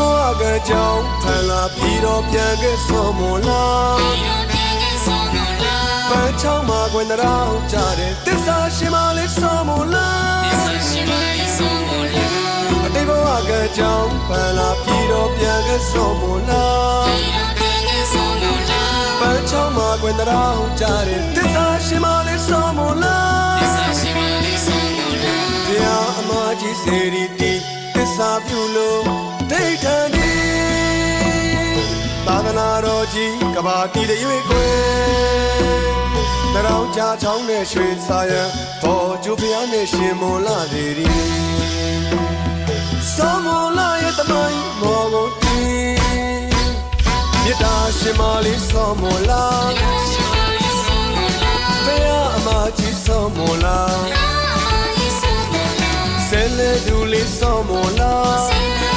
ဘောကကြောင့်ဖန်လာပြီးတော့ပြန်ခဲ့စောမလားပန်းချောင်းမှာခွင်တော်ကြတယ်သစ္စာရှင်မလေးစောမလားအတိတ်ဘဝကကြောင့်ဖန်လာပြီးတော့ပြန်ခဲ့စောမလားပန်းချောင်းမှာခွင်တော်ကြတယ်သစ္စာရှင်မလေးစောမလားတရားအမကြီးစေရီတီသစ္စာပြုလို့ဒိဋ္ဌံဒီသာသနာတော်ကြီးကဘာတီတရွေ့ကွယ်တရောင်ချချောင်းနဲ့ရွှေစာရန်ဘောကျူဖျားနဲ့ရှင်မလာသေးရီစောမလာရဲ့တမိုင်းမောကုန်တီမြတ်တာရှင်မလေးစောမလာဘယ်အမကြီးစောမလာဆဲလေဒူလေးစောမလာ